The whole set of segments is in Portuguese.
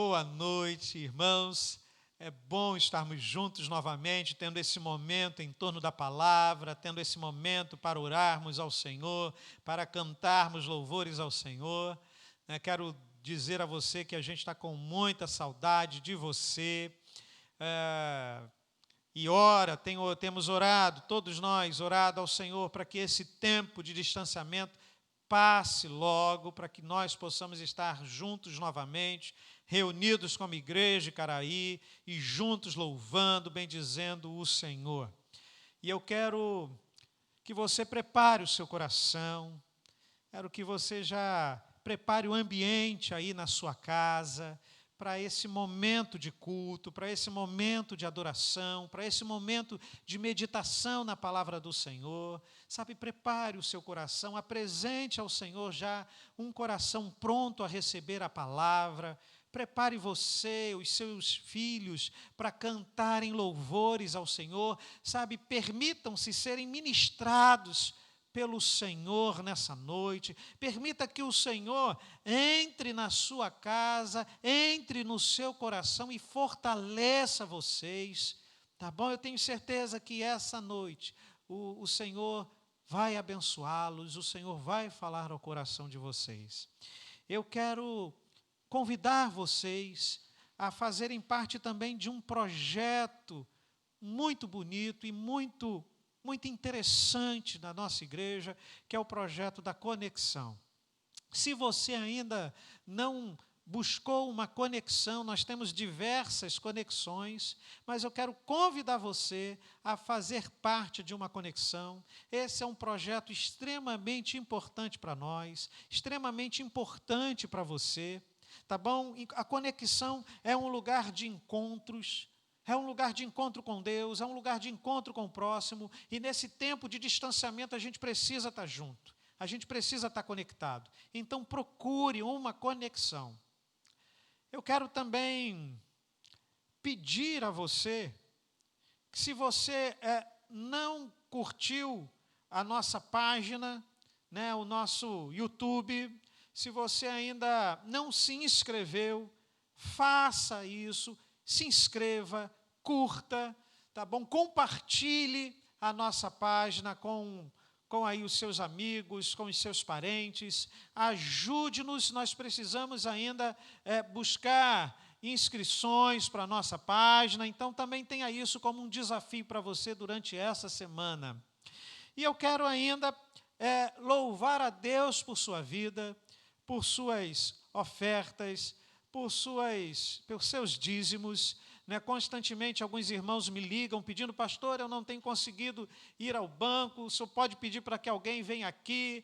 Boa noite, irmãos. É bom estarmos juntos novamente, tendo esse momento em torno da palavra, tendo esse momento para orarmos ao Senhor, para cantarmos louvores ao Senhor. Quero dizer a você que a gente está com muita saudade de você. Temos orado, todos nós, orado ao Senhor para que esse tempo de distanciamento passe logo, para que nós possamos estar juntos novamente, reunidos como igreja de Caraí e juntos louvando, bendizendo o Senhor. E eu quero que você prepare o seu coração, quero que você já prepare o ambiente aí na sua casa, para esse momento de culto, para esse momento de adoração, para esse momento de meditação na palavra do Senhor. Sabe, prepare o seu coração, apresente ao Senhor já um coração pronto a receber a palavra. Prepare você, os seus filhos, para cantarem louvores ao Senhor. Sabe, permitam-se serem ministrados pelo Senhor nessa noite. Permita que o Senhor entre na sua casa, entre no seu coração e fortaleça vocês, tá bom? Eu tenho certeza que essa noite o Senhor vai abençoá-los, o Senhor vai falar ao coração de vocês. Eu quero convidar vocês a fazerem parte também de um projeto muito bonito e muito interessante na nossa igreja, que é o projeto da conexão. Se você ainda não buscou uma conexão, nós temos diversas conexões, mas eu quero convidar você a fazer parte de uma conexão. Esse é um projeto extremamente importante para nós, extremamente importante para você, tá bom? A conexão é um lugar de encontros, é um lugar de encontro com Deus, é um lugar de encontro com o próximo, e nesse tempo de distanciamento a gente precisa estar junto, a gente precisa estar conectado. Então procure uma conexão. Eu quero também pedir a você que, se você não curtiu a nossa página, o nosso YouTube, se você ainda não se inscreveu, faça isso, se inscreva, curta, tá bom? Compartilhe a nossa página com aí os seus amigos, com os seus parentes. Ajude-nos, nós precisamos ainda buscar inscrições para a nossa página, então também tenha isso como um desafio para você durante essa semana. E eu quero ainda louvar a Deus por sua vida, por suas ofertas, por seus dízimos. Constantemente alguns irmãos me ligam pedindo: pastor, eu não tenho conseguido ir ao banco, o senhor pode pedir para que alguém venha aqui,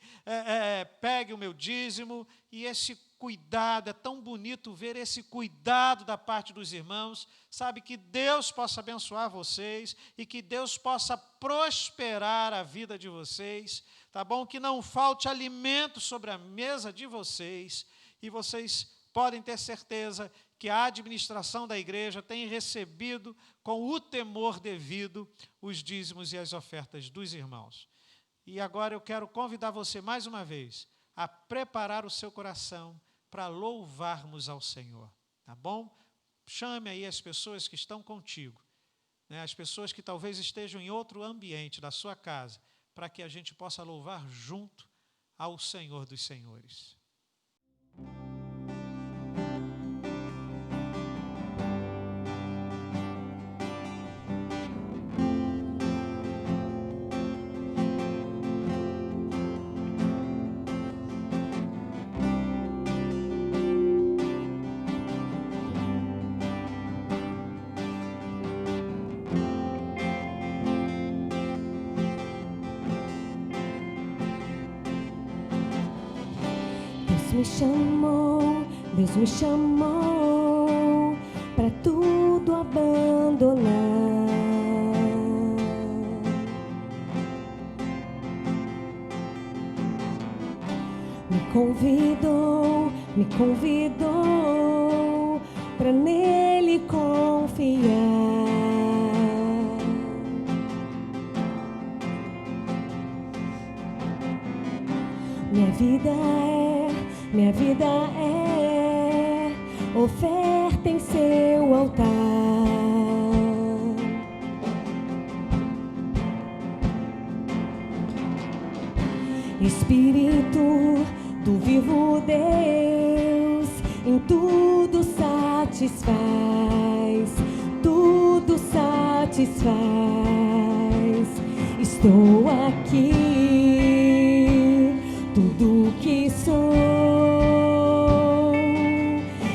pegue o meu dízimo. E esse cuidado, é tão bonito ver esse cuidado da parte dos irmãos. Sabe, que Deus possa abençoar vocês e que Deus possa prosperar a vida de vocês, tá bom? Que não falte alimento sobre a mesa de vocês, e vocês podem ter certeza que a administração da igreja tem recebido com o temor devido os dízimos e as ofertas dos irmãos. E agora eu quero convidar você mais uma vez a preparar o seu coração para louvarmos ao Senhor, tá bom? Chame aí as pessoas que estão contigo, as pessoas que talvez estejam em outro ambiente da sua casa, para que a gente possa louvar junto ao Senhor dos Senhores. Deus me chamou para tudo abandonar. Me convidou para nele confiar. Minha vida é oferta oferta em seu altar. Espírito do vivo Deus, em tudo satisfaz, tudo satisfaz. Estou aqui, tudo que sou,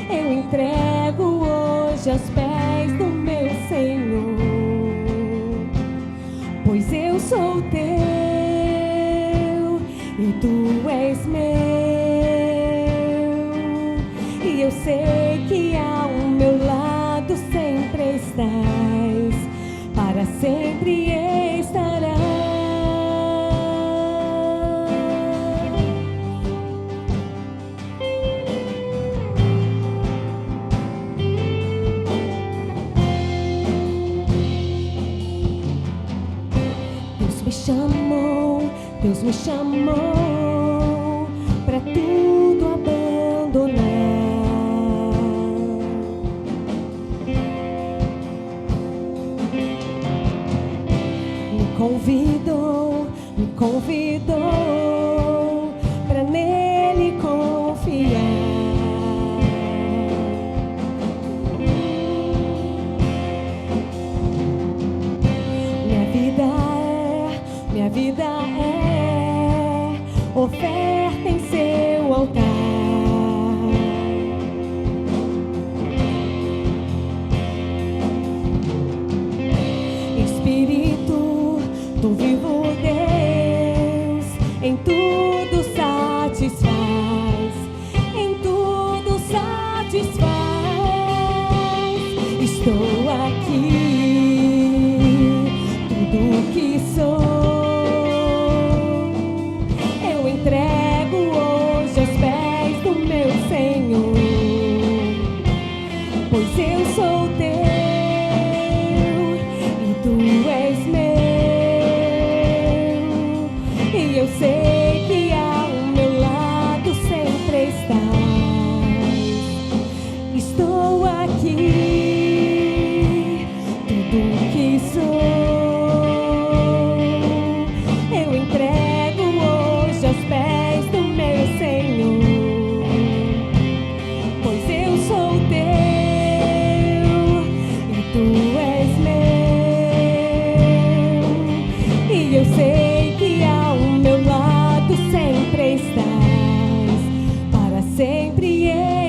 eu entrego hoje aos pés do meu Senhor, pois eu sou teu e tu és meu, e eu sei que ao meu lado sempre estás, para sempre estarás. Deus me chamou para tudo abandonar. Me convidou para nele confiar. Minha vida é oferta em seu altar. Espírito do vivo Deus, em tudo satisfaz, em tudo satisfaz. Estou aqui, tudo que sou, pois eu sou teu e tu és meu, e eu sei que ao meu lado sempre estás. Estou aqui, tudo que sou, eu entrego hoje aos pés do meu Senhor, pois eu sou teu. Tu és meu, e eu sei que ao meu lado sempre estás, para sempre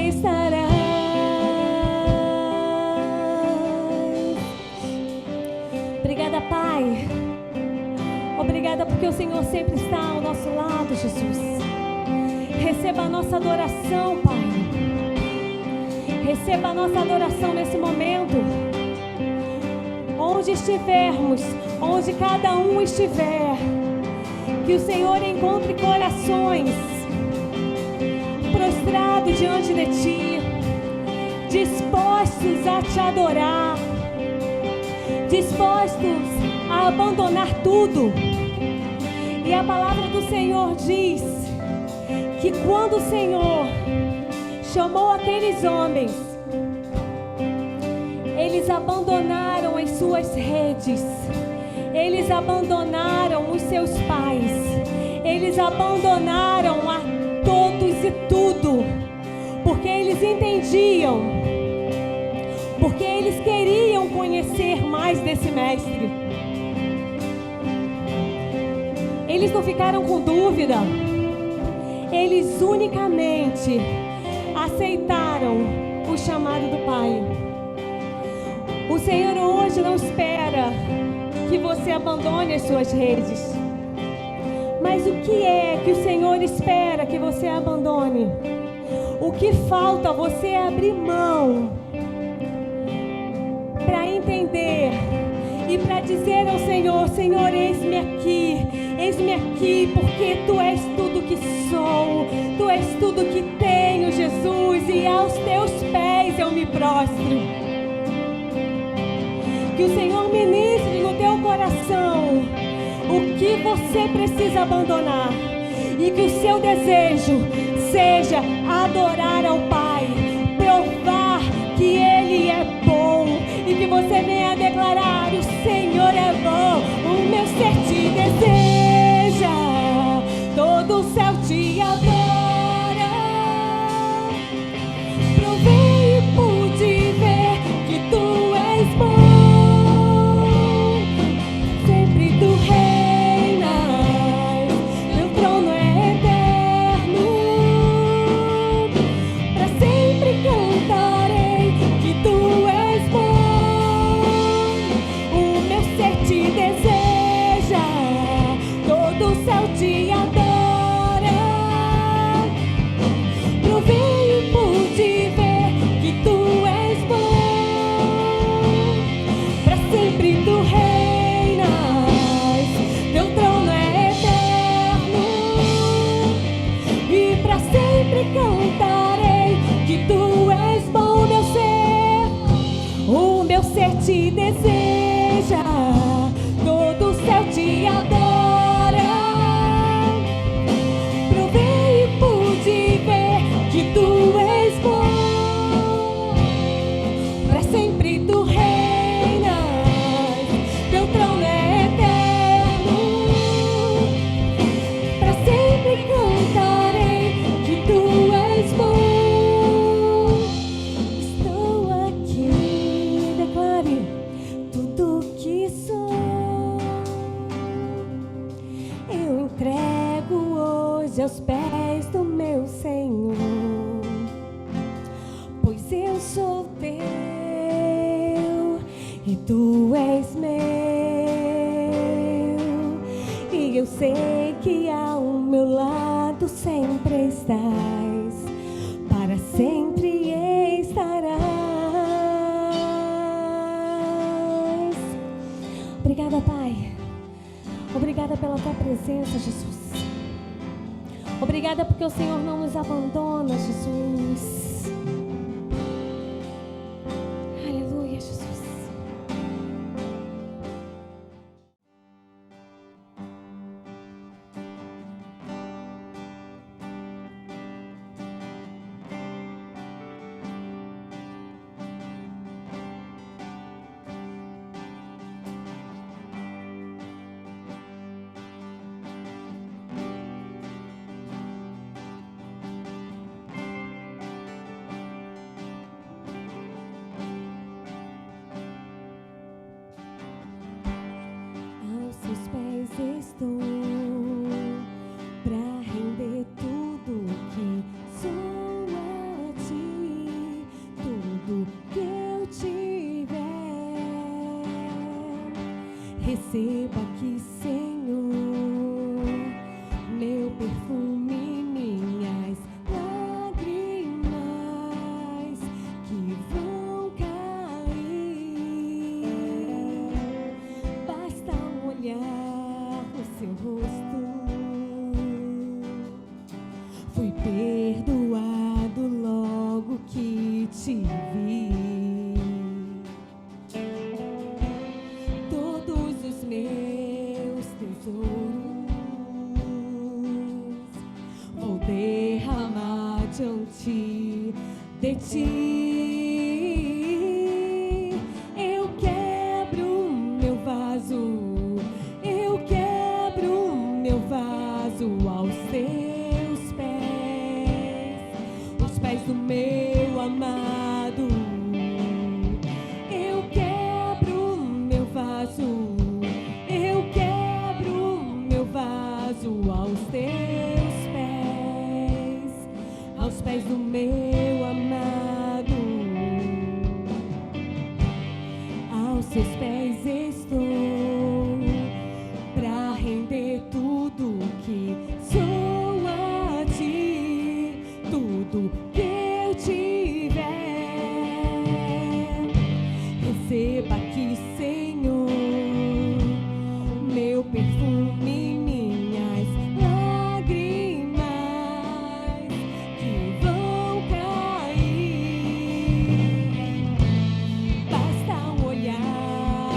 estarás. Obrigada, Pai. Obrigada porque o Senhor sempre está ao nosso lado, Jesus. Receba a nossa adoração, Pai. Receba a nossa adoração nesse momento. Onde estivermos, onde cada um estiver, que o Senhor encontre corações prostrados diante de Ti, dispostos a Te adorar, dispostos a abandonar tudo. E a palavra do Senhor diz que quando o Senhor chamou aqueles homens, eles abandonaram as suas redes, eles abandonaram os seus pais, eles abandonaram a todos e tudo, porque eles entendiam, porque eles queriam conhecer mais desse mestre. Eles não ficaram com dúvida, eles unicamente aceitaram o chamado do Pai. O Senhor hoje não espera que você abandone as suas redes. Mas o que é que o Senhor espera que você abandone? O que falta você abrir mão para entender e para dizer ao Senhor: Senhor, eis-me aqui, porque Tu és tudo que sou, Tu és tudo que tenho, Jesus, e aos Teus pés eu me prostro. Que o Senhor ministre no teu coração o que você precisa abandonar, e que o seu desejo seja adorar ao Pai, provar que Ele você venha declarar: o Senhor é bom, o meu ser te deseja, todo o céu te adora. Provei e pude ver que tu és bom, sempre tu reinas, teu trono é eterno, pra sempre cantarei que tu és bom, o meu ser te deseja, todo o céu te adora. Provei e pude ver que tu és bom, pra sempre tu reinas, teu trono é eterno, e pra sempre cantarei que tu és bom, meu ser. O meu ser te deseja, todo o céu te adora. Provei e pude ver que tu és bom, pra sempre tu reinas, teu trono é eterno, pra sempre cantarei que tu és bom. Estou aqui, declare tudo que sou, eu entrego hoje aos pés do meu Senhor, pois eu sou teu e tu és meu, e eu sei que ao meu lado sempre estás, para sempre estarás. Obrigada, Pai. Obrigada pela tua presença, Jesus. Obrigada porque o Senhor não nos abandona, Jesus. Aleluia, Jesus. Aos seus pés estou, pra render tudo que sou a ti, tudo que eu tiver. Receba aqui, Senhor, meu perfume, minhas lágrimas que vão cair. Basta olhar o seu rosto, fui perdoado logo que te vi. Todos os meus tesouros vou derramar diante de ti. Eu quebro meu vaso, eu quebro meu vaso aos teus pés, aos pés do meu amado. Eu quebro meu vaso, eu quebro meu vaso aos teus pés, aos pés do meu amado. Aos seus pés estou, pra render tudo que sou a ti, tudo que eu tiver. Receba aqui, Senhor, meu perfume, minhas lágrimas que vão cair. Basta olhar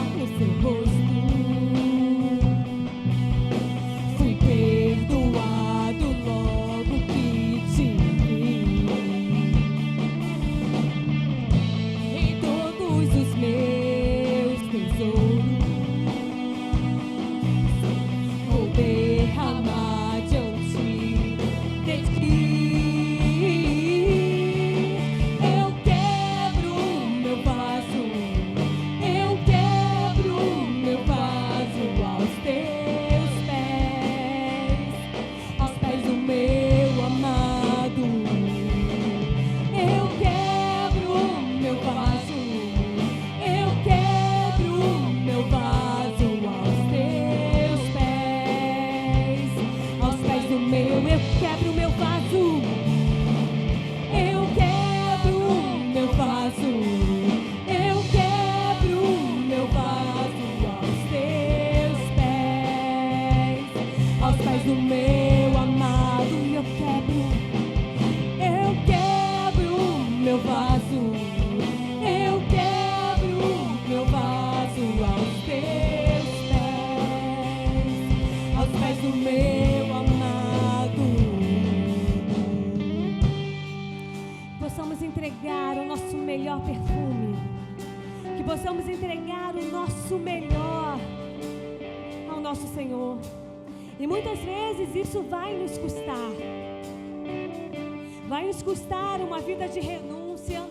meu amado. Possamos entregar o nosso melhor perfume, que possamos entregar o nosso melhor ao nosso Senhor. E muitas vezes isso vai nos custar. Vai nos custar uma vida de renúncia.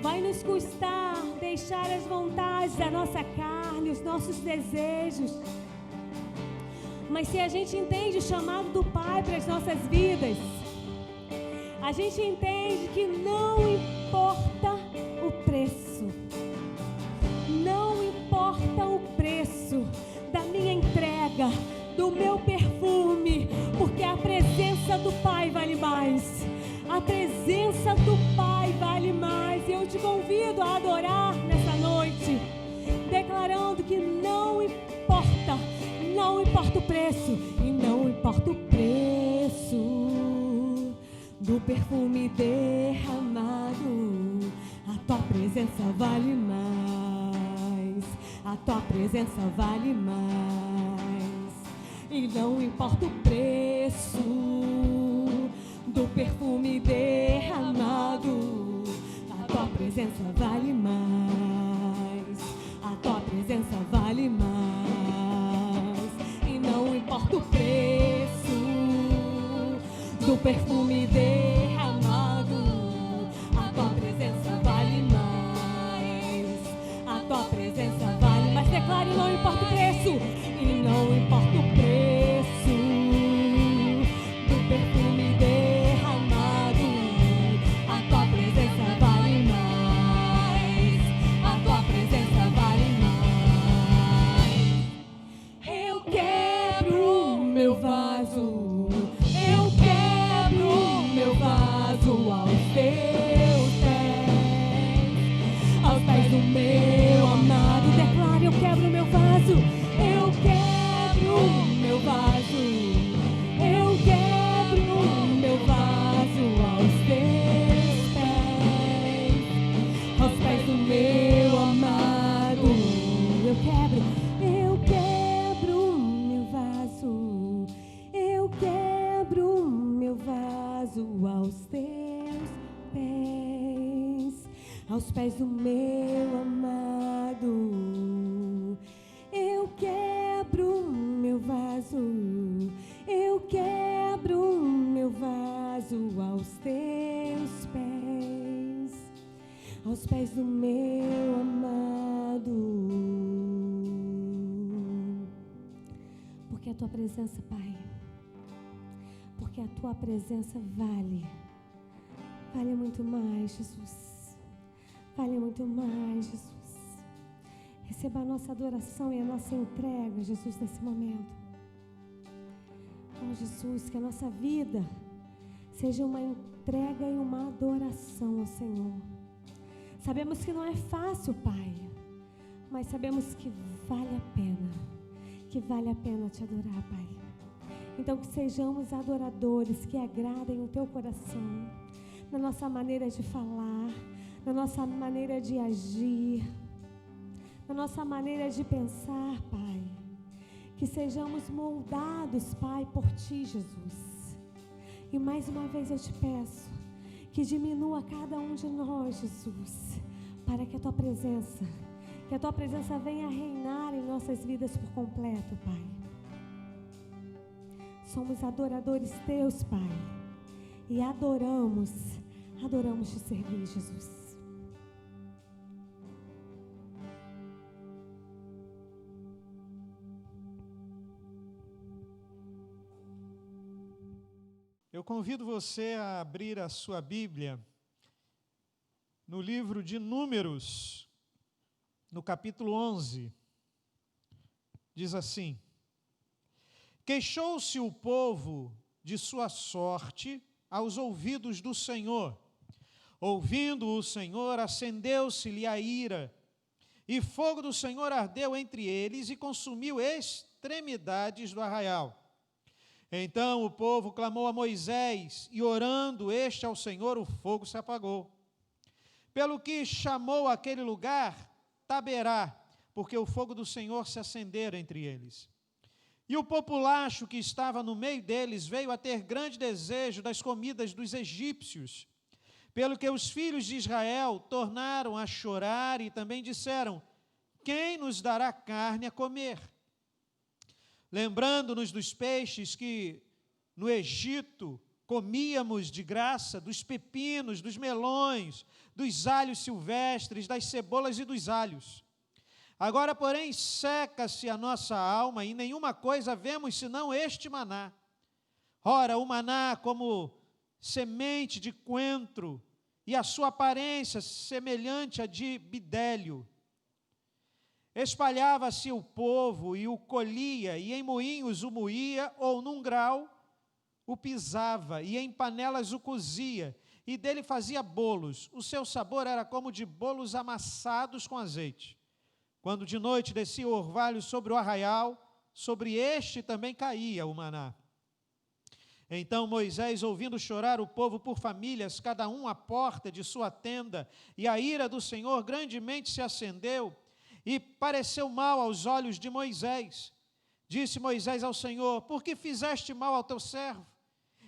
Vai nos custar deixar as vontades da nossa carne, os nossos desejos. Mas se a gente entende o chamado do Pai para as nossas vidas, a gente entende que não importa o preço. Não importa o preço da minha entrega, do meu perfume, porque a presença do Pai vale mais. A presença do Pai vale mais. E eu te convido a adorar nessa noite, declarando que não importa o preço, e não importa o preço do perfume derramado. A tua presença vale mais. A tua presença vale mais. E não importa o preço do perfume derramado. A tua presença vale mais. A tua presença vale mais. E não importa o preço do perfume derramado. A tua presença vale mais. A tua presença vale mais. Declare, não importa o preço. E não importa o preço do perfume derramado. A tua presença vale mais. A tua presença vale mais. Eu quebro o meu vaso. Eu quebro o meu vaso aos teus pés. Aos pés do meu amado. Declare, eu quebro o meu vaso. Eu quebro o meu vaso. Eu quebro o meu vaso aos teus pés. Aos pés do meu amado. Eu quebro o meu vaso. Eu quebro o meu vaso aos teus pés. Aos pés do meu amado. Eu quebro o meu vaso. Eu quebro o meu vaso aos teus pés. Aos pés do meu amado. Porque a tua presença, Pai, porque a tua presença vale muito mais, Jesus. Vale muito mais, Jesus. Receba a nossa adoração e a nossa entrega, Jesus, nesse momento. Oh, Jesus, que a nossa vida seja uma entrega e uma adoração ao Senhor. Sabemos que não é fácil, Pai, mas sabemos que vale a pena te adorar, Pai. Então, que sejamos adoradores que agradem o Teu coração, na nossa maneira de falar, na nossa maneira de agir, na nossa maneira de pensar, Pai. Que sejamos moldados, Pai, por Ti, Jesus. E mais uma vez eu te peço que diminua cada um de nós, Jesus, para que a Tua presença venha reinar em nossas vidas por completo, Pai. Somos adoradores Teus, Pai, e adoramos te servir, Jesus. Eu convido você a abrir a sua Bíblia no livro de Números, no capítulo 11. Diz assim: queixou-se o povo de sua sorte aos ouvidos do Senhor. Ouvindo o Senhor, acendeu-se-lhe a ira, e fogo do Senhor ardeu entre eles e consumiu extremidades do arraial. Então o povo clamou a Moisés, e orando este ao Senhor, o fogo se apagou. Pelo que chamou aquele lugar Taberá, porque o fogo do Senhor se acendera entre eles. E o populacho que estava no meio deles veio a ter grande desejo das comidas dos egípcios, pelo que os filhos de Israel tornaram a chorar e também disseram: quem nos dará carne a comer? Lembrando-nos dos peixes que no Egito comíamos de graça, dos pepinos, dos melões, dos alhos silvestres, das cebolas e dos alhos. Agora, porém, seca-se a nossa alma e nenhuma coisa vemos senão este maná. Ora, o maná como semente de coentro e a sua aparência semelhante à de bidélio. Espalhava-se o povo e o colhia, e em moinhos o moía, ou num grau o pisava, e em panelas o cozia, e dele fazia bolos. O seu sabor era como de bolos amassados com azeite. Quando de noite descia o orvalho sobre o arraial, sobre este também caía o maná. Então Moisés, ouvindo chorar o povo por famílias, cada um à porta de sua tenda, e a ira do Senhor grandemente se acendeu, e pareceu mal aos olhos de Moisés. Disse Moisés ao Senhor: por que fizeste mal ao teu servo?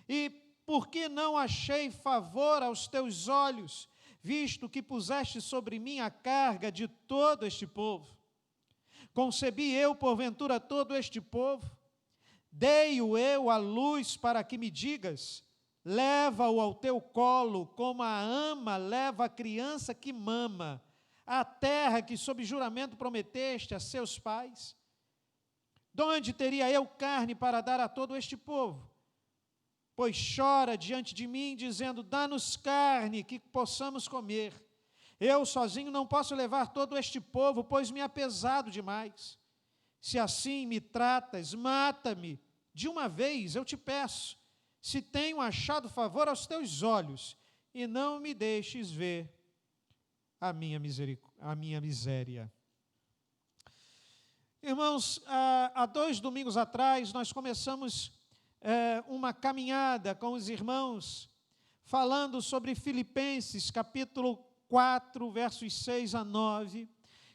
E por que não achei favor aos teus olhos, visto que puseste sobre mim a carga de todo este povo? Concebi eu, porventura, todo este povo? Dei-o eu à luz para que me digas: leva-o ao teu colo, como a ama leva a criança que mama, a terra que sob juramento prometeste a seus pais? De onde teria eu carne para dar a todo este povo? Pois chora diante de mim, dizendo: dá-nos carne, que possamos comer. Eu sozinho não posso levar todo este povo, pois me é pesado demais. Se assim me tratas, mata-me de uma vez, eu te peço, se tenho achado favor aos teus olhos, e não me deixes ver a minha miséria. Irmãos, há 2 domingos atrás, nós começamos uma caminhada com os irmãos, falando sobre Filipenses, capítulo 4, versos 6 a 9,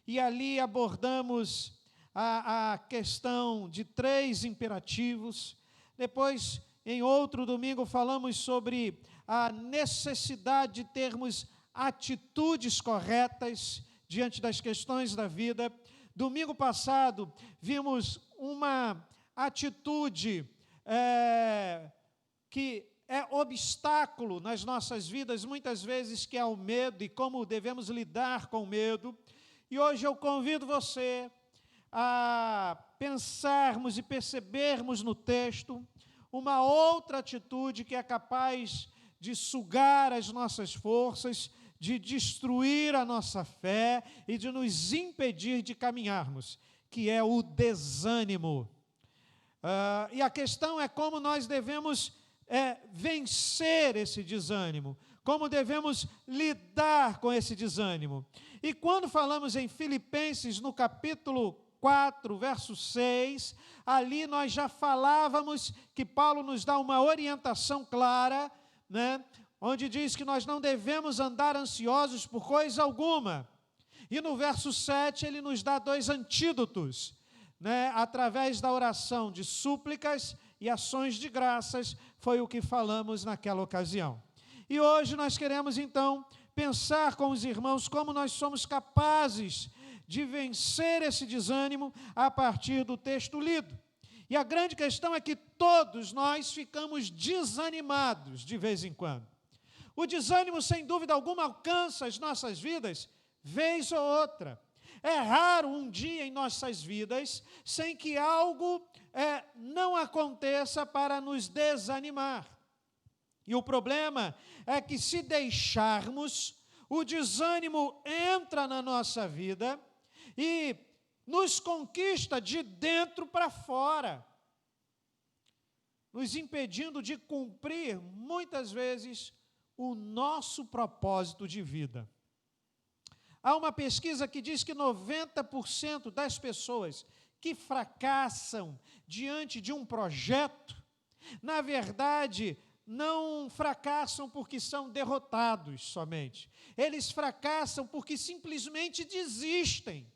e ali abordamos a questão de 3 imperativos. Depois, em outro domingo, falamos sobre a necessidade de termos atitudes corretas diante das questões da vida. Domingo passado, vimos uma atitude que é obstáculo nas nossas vidas, muitas vezes, que é o medo, e como devemos lidar com o medo. E hoje eu convido você a pensarmos e percebermos no texto uma outra atitude que é capaz de sugar as nossas forças, de destruir a nossa fé e de nos impedir de caminharmos, que é o desânimo. E a questão é como nós devemos vencer esse desânimo, como devemos lidar com esse desânimo. E quando falamos em Filipenses, no capítulo 4, verso 6, ali nós já falávamos que Paulo nos dá uma orientação clara, né, onde diz que nós não devemos andar ansiosos por coisa alguma. E no verso 7 ele nos dá 2 antídotos, né, através da oração de súplicas e ações de graças, foi o que falamos naquela ocasião. E hoje nós queremos então pensar com os irmãos como nós somos capazes de vencer esse desânimo a partir do texto lido. E a grande questão é que todos nós ficamos desanimados de vez em quando. O desânimo, sem dúvida alguma, alcança as nossas vidas vez ou outra. É raro um dia em nossas vidas sem que algo não aconteça para nos desanimar. E o problema é que, se deixarmos, o desânimo entra na nossa vida e nos conquista de dentro para fora, nos impedindo de cumprir, muitas vezes, o nosso propósito de vida. Há uma pesquisa que diz que 90% das pessoas que fracassam diante de um projeto, na verdade, não fracassam porque são derrotados somente. Eles fracassam porque simplesmente desistem.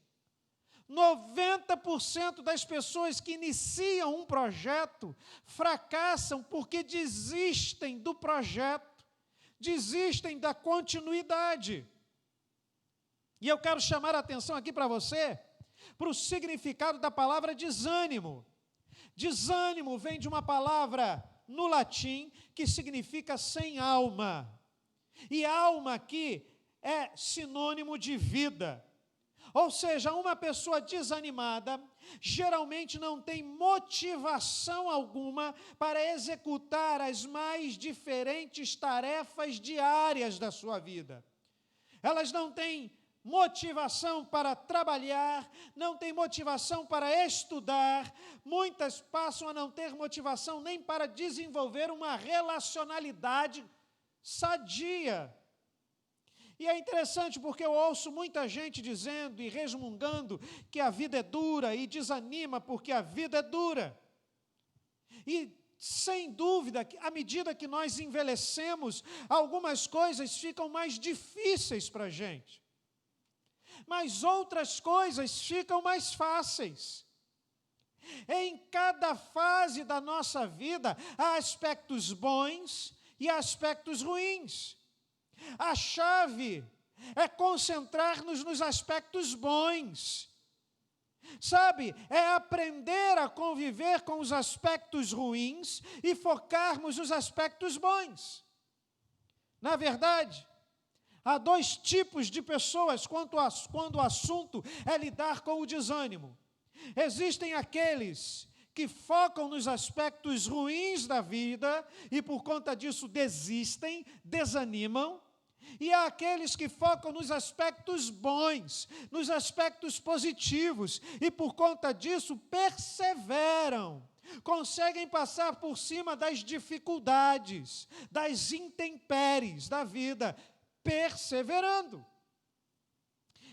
90% das pessoas que iniciam um projeto fracassam porque desistem do projeto, desistem da continuidade. E eu quero chamar a atenção aqui para você, para o significado da palavra desânimo. Desânimo vem de uma palavra no latim que significa sem alma. E alma aqui é sinônimo de vida. Ou seja, uma pessoa desanimada geralmente não tem motivação alguma para executar as mais diferentes tarefas diárias da sua vida. Elas não têm motivação para trabalhar, não têm motivação para estudar, muitas passam a não ter motivação nem para desenvolver uma relacionalidade sadia. E é interessante porque eu ouço muita gente dizendo e resmungando que a vida é dura e desanima porque a vida é dura. E, sem dúvida, à medida que nós envelhecemos, algumas coisas ficam mais difíceis para a gente. Mas outras coisas ficam mais fáceis. Em cada fase da nossa vida, há aspectos bons e aspectos ruins. A chave é concentrar-nos nos aspectos bons. Sabe, é aprender a conviver com os aspectos ruins e focarmos nos aspectos bons. Na verdade, há dois tipos de pessoas quando o assunto é lidar com o desânimo. Existem aqueles que focam nos aspectos ruins da vida e por conta disso desistem, desanimam. E há aqueles que focam nos aspectos bons, nos aspectos positivos, e por conta disso perseveram, conseguem passar por cima das dificuldades, das intempéries da vida, perseverando.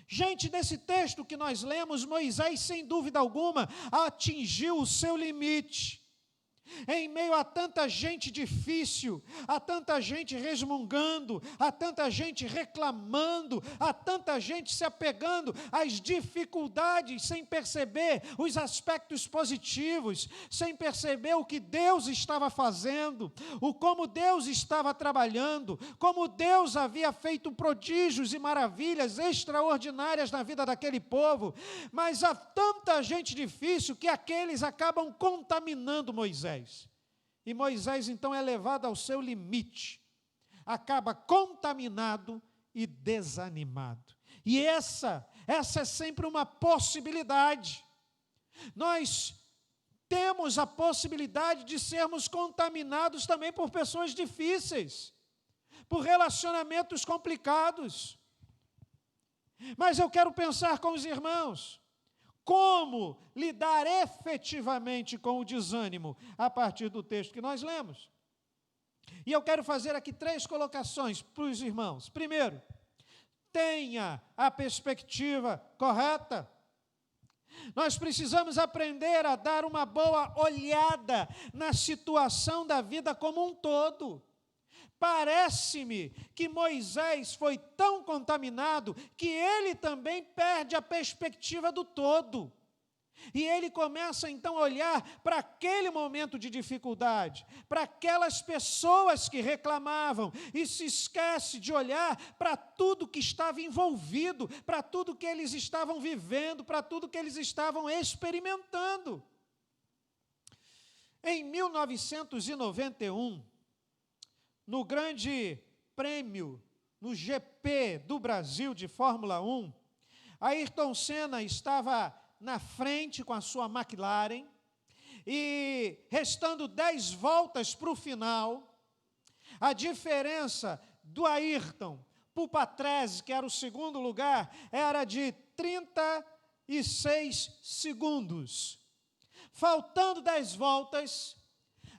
Gente, nesse texto que nós lemos, Moisés, sem dúvida alguma, atingiu o seu limite. Em meio a tanta gente difícil, a tanta gente resmungando, a tanta gente reclamando, a tanta gente se apegando às dificuldades sem perceber os aspectos positivos, sem perceber o que Deus estava fazendo, o como Deus estava trabalhando, como Deus havia feito prodígios e maravilhas extraordinárias na vida daquele povo. Mas há tanta gente difícil que aqueles acabam contaminando Moisés. E Moisés, então, é levado ao seu limite, acaba contaminado e desanimado. E essa é sempre uma possibilidade. Nós temos a possibilidade de sermos contaminados também por pessoas difíceis, por relacionamentos complicados. Mas eu quero pensar com os irmãos, como lidar efetivamente com o desânimo a partir do texto que nós lemos. E eu quero fazer aqui 3 colocações para os irmãos. Primeiro, tenha a perspectiva correta. Nós precisamos aprender a dar uma boa olhada na situação da vida como um todo. Parece-me que Moisés foi tão contaminado que ele também perde a perspectiva do todo. E ele começa então a olhar para aquele momento de dificuldade, para aquelas pessoas que reclamavam, e se esquece de olhar para tudo que estava envolvido, para tudo que eles estavam vivendo, para tudo que eles estavam experimentando. Em 1991, no Grande Prêmio, no GP do Brasil de Fórmula 1, Ayrton Senna estava na frente com a sua McLaren, e restando 10 voltas para o final, a diferença do Ayrton para o Patrese, que era o segundo lugar, era de 36 segundos. Faltando 10 voltas,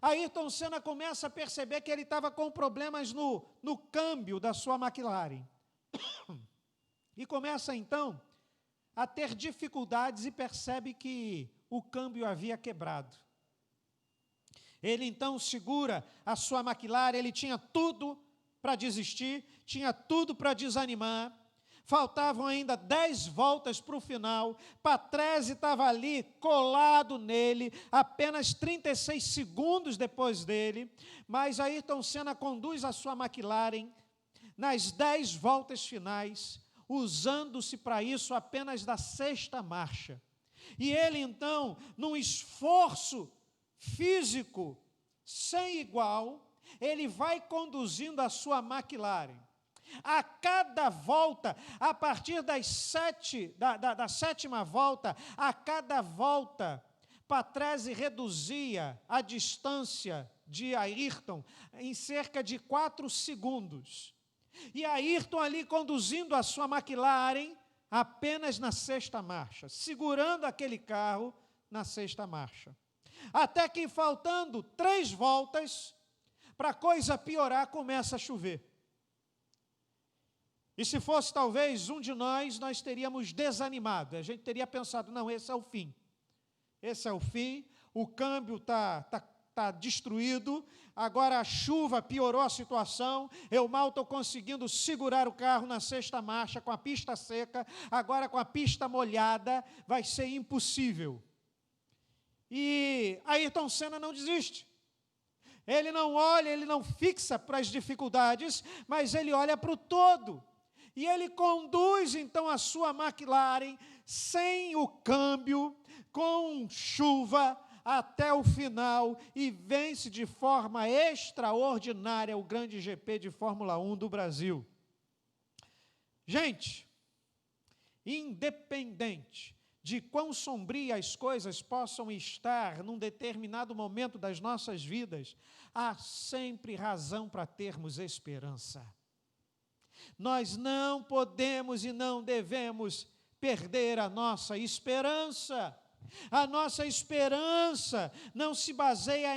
Ayrton Senna começa a perceber que ele estava com problemas no câmbio da sua McLaren. E começa, então, a ter dificuldades e percebe que o câmbio havia quebrado. Ele, então, segura a sua McLaren, ele tinha tudo para desistir, tinha tudo para desanimar, Faltavam ainda 10 voltas para o final. Patrese estava ali, colado nele, apenas 36 segundos depois dele. Mas Ayrton Senna conduz a sua McLaren nas 10 voltas finais, usando-se para isso apenas da 6ª marcha. E ele, então, num esforço físico sem igual, ele vai conduzindo a sua McLaren. A cada volta, a partir da 7ª volta, a cada volta, Patrese reduzia a distância de Ayrton em cerca de 4 segundos. E Ayrton ali conduzindo a sua McLaren apenas na 6ª marcha, segurando aquele carro na 6ª marcha. Até que, faltando 3 voltas, para a coisa piorar, começa a chover. E se fosse talvez um de nós teríamos desanimado. A gente teria pensado, não, esse é o fim. Esse é o fim, o câmbio está destruído, agora a chuva piorou a situação, eu mal estou conseguindo segurar o carro na 6ª marcha com a pista seca, agora com a pista molhada vai ser impossível. E Ayrton Senna não desiste. Ele não olha, ele não fixa para as dificuldades, mas ele olha para o todo. E ele conduz, então, a sua McLaren, sem o câmbio, com chuva, até o final, e vence de forma extraordinária o grande GP de Fórmula 1 do Brasil. Gente, independente de quão sombrias as coisas possam estar num determinado momento das nossas vidas, há sempre razão para termos esperança. Nós não podemos e não devemos perder a nossa esperança. A nossa esperança não se baseia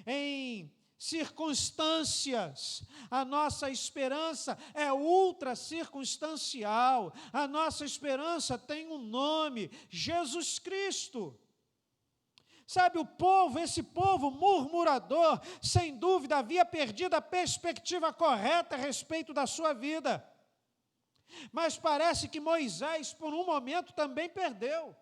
em circunstâncias. A nossa esperança é ultra circunstancial. A nossa esperança tem um nome: Jesus Cristo. Sabe, esse povo murmurador, sem dúvida, havia perdido a perspectiva correta a respeito da sua vida. Mas parece que Moisés, por um momento, também perdeu.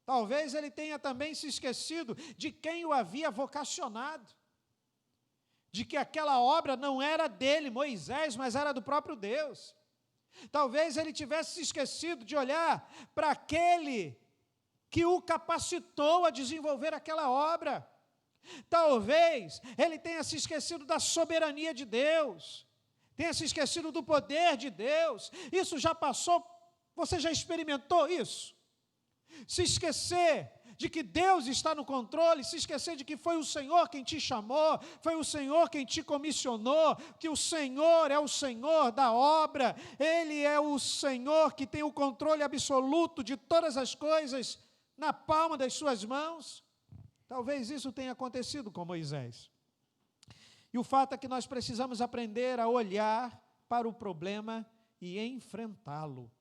Talvez ele tenha também se esquecido de quem o havia vocacionado, de que aquela obra não era dele, Moisés, mas era do próprio Deus. Talvez ele tivesse se esquecido de olhar para aquele que o capacitou a desenvolver aquela obra. Talvez ele tenha se esquecido da soberania de Deus, tenha se esquecido do poder de Deus. Isso já passou, você já experimentou isso? Se esquecer de que Deus está no controle, se esquecer de que foi o Senhor quem te chamou, foi o Senhor quem te comissionou, que o Senhor é o Senhor da obra, Ele é o Senhor que tem o controle absoluto de todas as coisas na palma das suas mãos. Talvez isso tenha acontecido com Moisés. E o fato é que nós precisamos aprender a olhar para o problema e enfrentá-lo.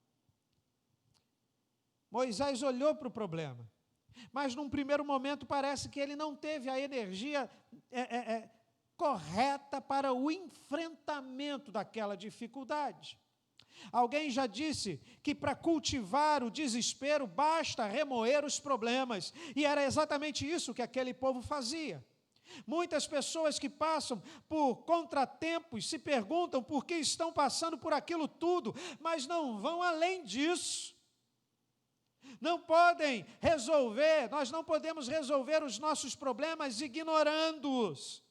Moisés olhou para o problema, mas num primeiro momento parece que ele não teve a energia correta para o enfrentamento daquela dificuldade. Alguém já disse que para cultivar o desespero basta remoer os problemas, e era exatamente isso que aquele povo fazia. Muitas pessoas que passam por contratempos se perguntam por que estão passando por aquilo tudo, mas não vão além disso. Não podem resolver, nós não podemos resolver os nossos problemas ignorando-os,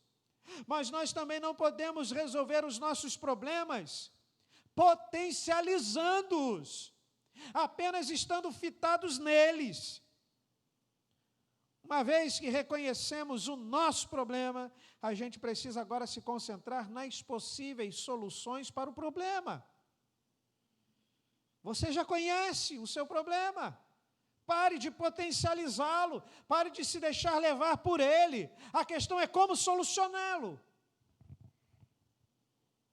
mas nós também não podemos resolver os nossos problemas potencializando-os, apenas estando fitados neles. Uma vez que reconhecemos o nosso problema, a gente precisa agora se concentrar nas possíveis soluções para o problema. Você já conhece o seu problema. Pare de potencializá-lo, pare de se deixar levar por ele. A questão é como solucioná-lo.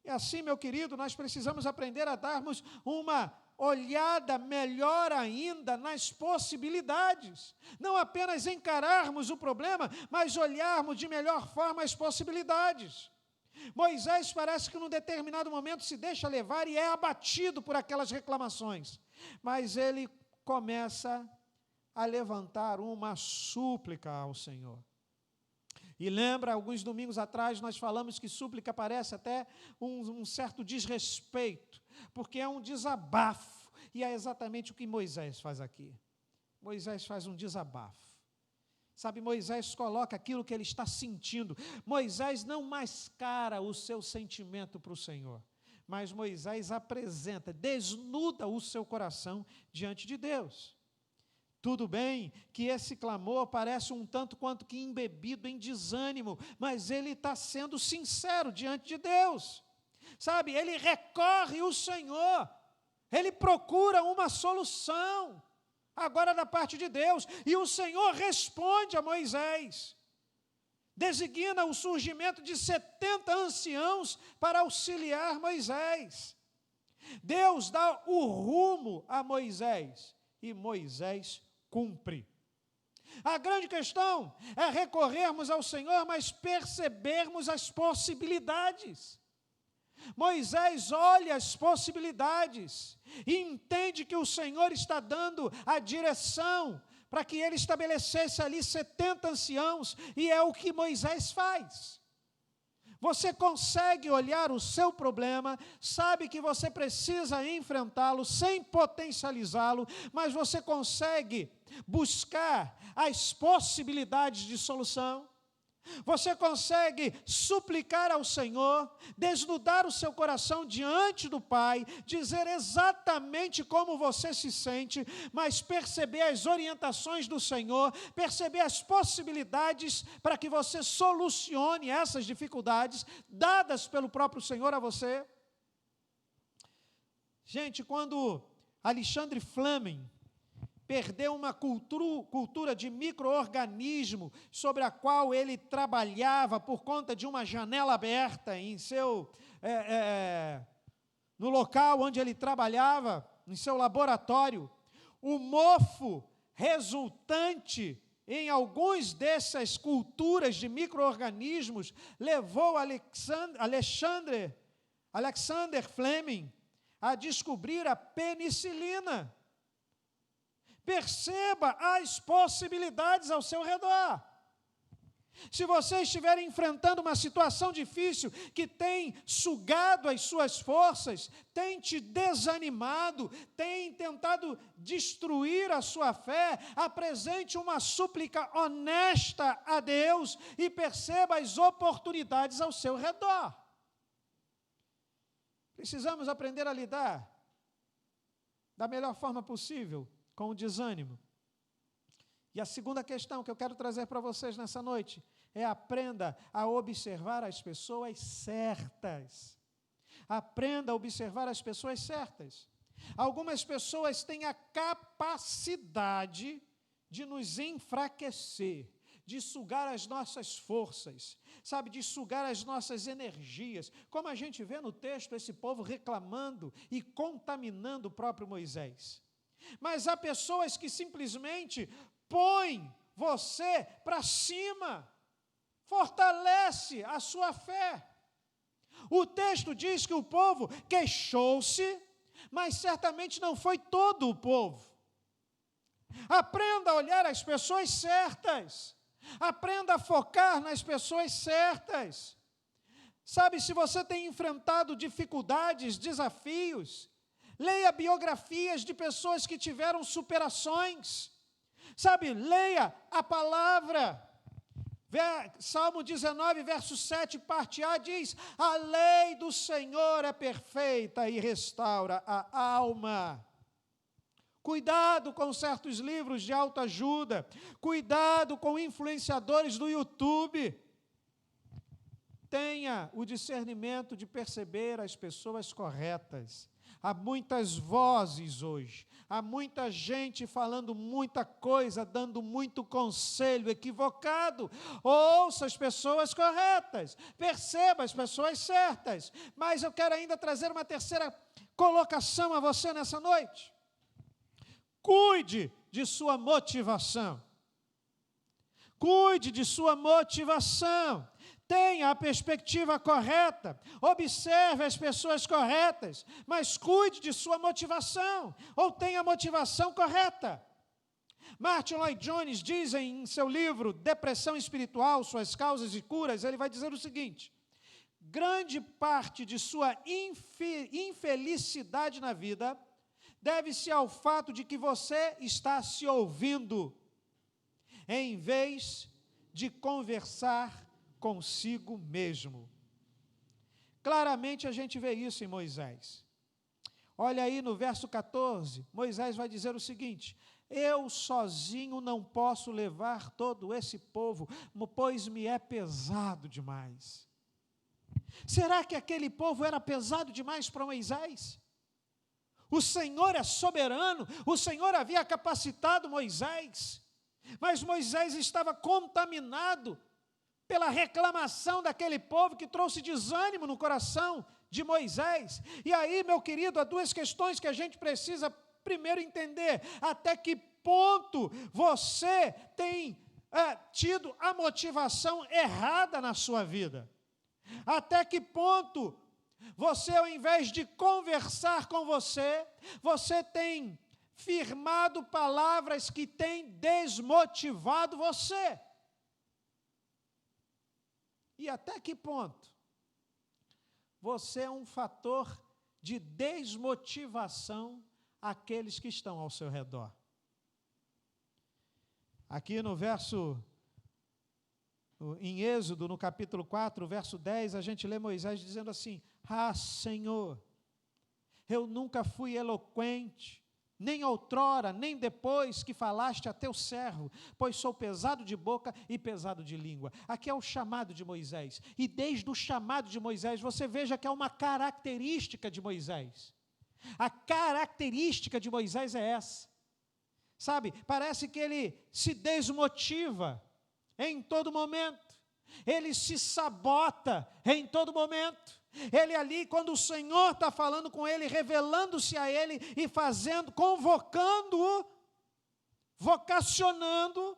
E assim, meu querido, nós precisamos aprender a darmos uma olhada melhor ainda nas possibilidades. Não apenas encararmos o problema, mas olharmos de melhor forma as possibilidades. Moisés parece que num determinado momento se deixa levar e é abatido por aquelas reclamações. Mas ele começa a levantar uma súplica ao Senhor. E lembra, alguns domingos atrás nós falamos que súplica parece até um certo desrespeito, porque é um desabafo. E é exatamente o que Moisés faz aqui. Moisés faz um desabafo. Sabe, Moisés coloca aquilo que ele está sentindo. Moisés não mascara o seu sentimento para o Senhor, mas Moisés apresenta, desnuda o seu coração diante de Deus. Tudo bem que esse clamor parece um tanto quanto que embebido em desânimo, mas ele está sendo sincero diante de Deus. Sabe, ele recorre ao Senhor, ele procura uma solução, agora da parte de Deus, e o Senhor responde a Moisés, designa o surgimento de 70 anciãos para auxiliar Moisés. Deus dá o rumo a Moisés, e Moisés cumpre. A grande questão é recorrermos ao Senhor, mas percebermos as possibilidades. Moisés olha as possibilidades e entende que o Senhor está dando a direção para que ele estabelecesse ali 70 anciãos, e é o que Moisés faz. Você consegue olhar o seu problema, sabe que você precisa enfrentá-lo sem potencializá-lo, mas você consegue buscar as possibilidades de solução. Você consegue suplicar ao Senhor, desnudar o seu coração diante do Pai, dizer exatamente como você se sente, mas perceber as orientações do Senhor, perceber as possibilidades para que você solucione essas dificuldades dadas pelo próprio Senhor a você. Gente, quando Alexandre Fleming perdeu uma cultura de micro-organismo sobre a qual ele trabalhava por conta de uma janela aberta no local onde ele trabalhava, em seu laboratório. O mofo resultante em alguns dessas culturas de micro-organismos levou Alexander Fleming a descobrir a penicilina. Perceba as possibilidades ao seu redor. Se você estiver enfrentando uma situação difícil que tem sugado as suas forças, tem te desanimado, tem tentado destruir a sua fé, apresente uma súplica honesta a Deus e perceba as oportunidades ao seu redor. Precisamos aprender a lidar da melhor forma possível com o desânimo. E a segunda questão que eu quero trazer para vocês nessa noite é: aprenda a observar as pessoas certas. Aprenda a observar as pessoas certas. Algumas pessoas têm a capacidade de nos enfraquecer, de sugar as nossas forças, sabe, de sugar as nossas energias. Como a gente vê no texto, esse povo reclamando e contaminando o próprio Moisés. Mas há pessoas que simplesmente põem você para cima, fortalece a sua fé. O texto diz que o povo queixou-se, mas certamente não foi todo o povo. Aprenda a olhar as pessoas certas, aprenda a focar nas pessoas certas. Sabe, se você tem enfrentado dificuldades, desafios, leia biografias de pessoas que tiveram superações. Sabe, leia a palavra. Salmo 19, verso 7, parte A, diz: a lei do Senhor é perfeita e restaura a alma. Cuidado com certos livros de autoajuda. Cuidado com influenciadores do YouTube. Tenha o discernimento de perceber as pessoas corretas. Há muitas vozes hoje, há muita gente falando muita coisa, dando muito conselho equivocado. Ouça as pessoas corretas, perceba as pessoas certas. Mas eu quero ainda trazer uma terceira colocação a você nessa noite. Cuide de sua motivação. Cuide de sua motivação. Tenha a perspectiva correta, observe as pessoas corretas, mas cuide de sua motivação, ou tenha a motivação correta. Martin Lloyd Jones diz em seu livro Depressão Espiritual, Suas Causas e Curas, ele vai dizer o seguinte: grande parte de sua infelicidade na vida deve-se ao fato de que você está se ouvindo, em vez de conversar consigo mesmo. Claramente a gente vê isso em Moisés. Olha aí no verso 14, Moisés vai dizer o seguinte: eu sozinho não posso levar todo esse povo, pois me é pesado demais. Será que aquele povo era pesado demais para Moisés? O Senhor é soberano, o Senhor havia capacitado Moisés, mas Moisés estava contaminado pela reclamação daquele povo que trouxe desânimo no coração de Moisés. E aí, meu querido, há duas questões que a gente precisa primeiro entender: até que ponto você tem tido a motivação errada na sua vida? Até que ponto você, ao invés de conversar com você, você tem firmado palavras que têm desmotivado você? E até que ponto você é um fator de desmotivação àqueles que estão ao seu redor? Aqui no verso, em Êxodo, no capítulo 4, verso 10, a gente lê Moisés dizendo assim: ah, Senhor, eu nunca fui eloquente, nem outrora, nem depois que falaste a teu servo, pois sou pesado de boca e pesado de língua. Aqui é o chamado de Moisés, e desde o chamado de Moisés, você veja que é uma característica de Moisés. A característica de Moisés é essa, sabe, parece que ele se desmotiva em todo momento, ele se sabota em todo momento. Ele ali, quando o Senhor está falando com ele, revelando-se a ele e fazendo, convocando-o, vocacionando,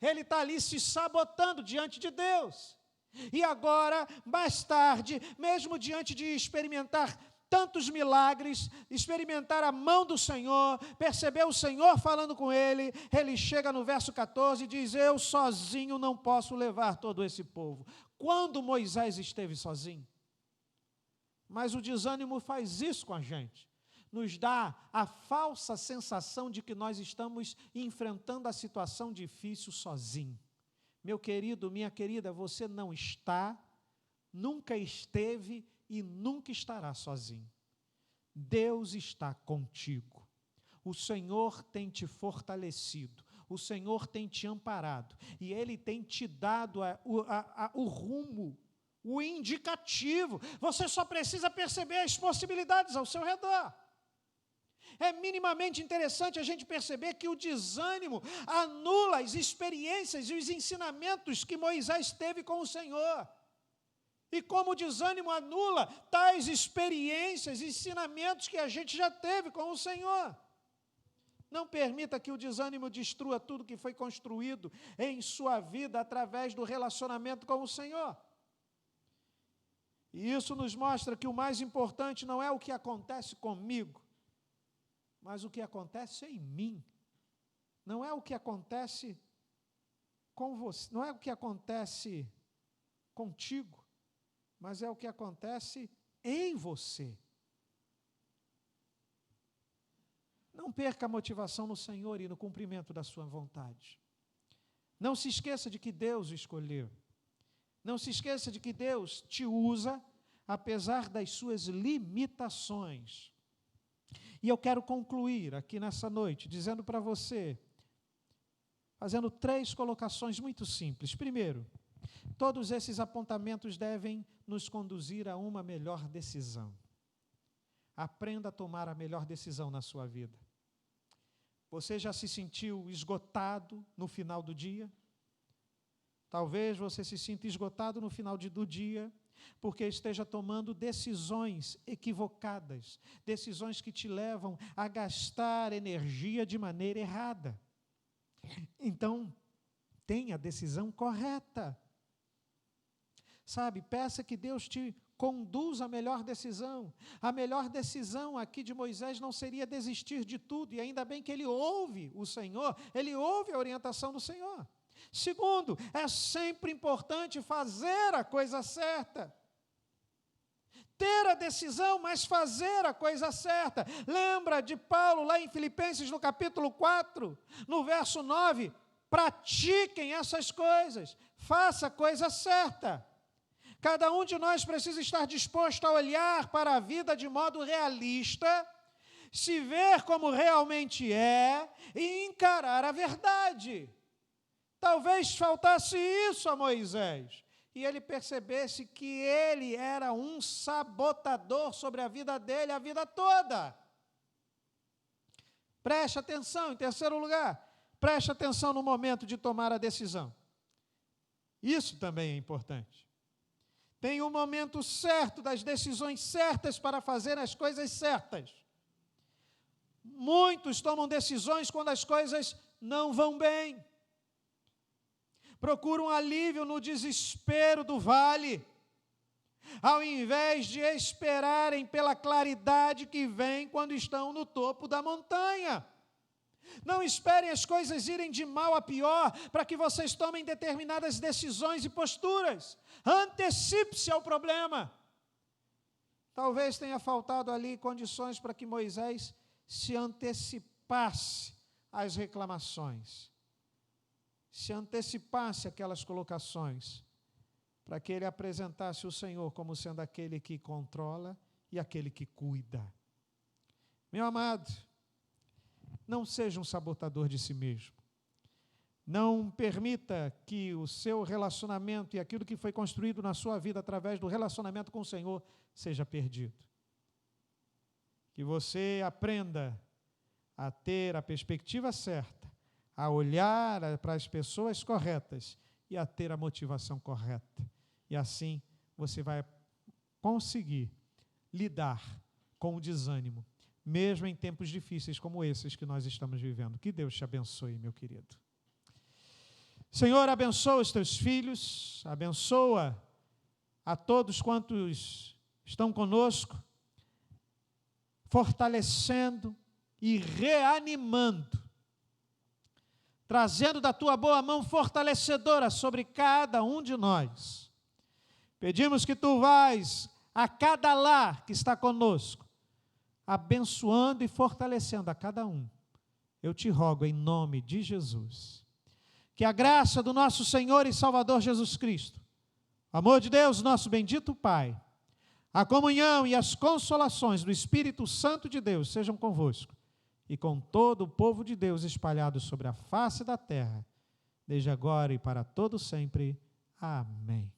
ele está ali se sabotando diante de Deus. E agora, mais tarde, mesmo diante de experimentar tantos milagres, experimentar a mão do Senhor, perceber o Senhor falando com ele, ele chega no verso 14 e diz: eu sozinho não posso levar todo esse povo. Quando Moisés esteve sozinho? Mas o desânimo faz isso com a gente, nos dá a falsa sensação de que nós estamos enfrentando a situação difícil sozinho. Meu querido, minha querida, você não está, nunca esteve e nunca estará sozinho. Deus está contigo. O Senhor tem te fortalecido, o Senhor tem te amparado, e Ele tem te dado o rumo, o indicativo. Você só precisa perceber as possibilidades ao seu redor. É minimamente interessante a gente perceber que o desânimo anula as experiências e os ensinamentos que Moisés teve com o Senhor. E como o desânimo anula tais experiências e ensinamentos que a gente já teve com o Senhor. Não permita que o desânimo destrua tudo que foi construído em sua vida através do relacionamento com o Senhor. E isso nos mostra que o mais importante não é o que acontece comigo, mas o que acontece em mim. Não é o que acontece com você, não é o que acontece contigo, mas é o que acontece em você. Não perca a motivação no Senhor e no cumprimento da sua vontade. Não se esqueça de que Deus o escolheu. Não se esqueça de que Deus te usa, apesar das suas limitações. E eu quero concluir aqui nessa noite, dizendo para você, fazendo 3 colocações muito simples. Primeiro, todos esses apontamentos devem nos conduzir a uma melhor decisão. Aprenda a tomar a melhor decisão na sua vida. Você já se sentiu esgotado no final do dia? Talvez você se sinta esgotado no final do dia, porque esteja tomando decisões equivocadas, decisões que te levam a gastar energia de maneira errada. Então, tenha a decisão correta. Sabe, peça que Deus te conduza à melhor decisão. A melhor decisão aqui de Moisés não seria desistir de tudo, e ainda bem que ele ouve o Senhor, ele ouve a orientação do Senhor. Segundo, é sempre importante fazer a coisa certa. Ter a decisão, mas fazer a coisa certa. Lembra de Paulo lá em Filipenses, no capítulo 4, no verso 9? Pratiquem essas coisas, faça a coisa certa. Cada um de nós precisa estar disposto a olhar para a vida de modo realista, se ver como realmente é e encarar a verdade. Talvez faltasse isso a Moisés, e ele percebesse que ele era um sabotador sobre a vida dele a vida toda. Preste atenção, em terceiro lugar, preste atenção no momento de tomar a decisão. Isso também é importante. Tem um momento certo das decisões certas para fazer as coisas certas. Muitos tomam decisões quando as coisas não vão bem. Procuram alívio no desespero do vale, ao invés de esperarem pela claridade que vem quando estão no topo da montanha. Não esperem as coisas irem de mal a pior para que vocês tomem determinadas decisões e posturas. Antecipe-se ao problema. Talvez tenha faltado ali condições para que Moisés se antecipasse às reclamações, se antecipasse aquelas colocações, para que ele apresentasse o Senhor como sendo aquele que controla e aquele que cuida. Meu amado, não seja um sabotador de si mesmo. Não permita que o seu relacionamento e aquilo que foi construído na sua vida através do relacionamento com o Senhor seja perdido. Que você aprenda a ter a perspectiva certa, a olhar para as pessoas corretas e a ter a motivação correta. E assim você vai conseguir lidar com o desânimo, mesmo em tempos difíceis como esses que nós estamos vivendo. Que Deus te abençoe, meu querido. Senhor, abençoa os teus filhos, abençoa a todos quantos estão conosco, fortalecendo e reanimando, trazendo da tua boa mão fortalecedora sobre cada um de nós. Pedimos que tu vais a cada lar que está conosco, abençoando e fortalecendo a cada um. Eu te rogo em nome de Jesus. Que a graça do nosso Senhor e Salvador Jesus Cristo, o amor de Deus, nosso bendito Pai, a comunhão e as consolações do Espírito Santo de Deus sejam convosco e com todo o povo de Deus espalhado sobre a face da terra, desde agora e para todo sempre. Amém.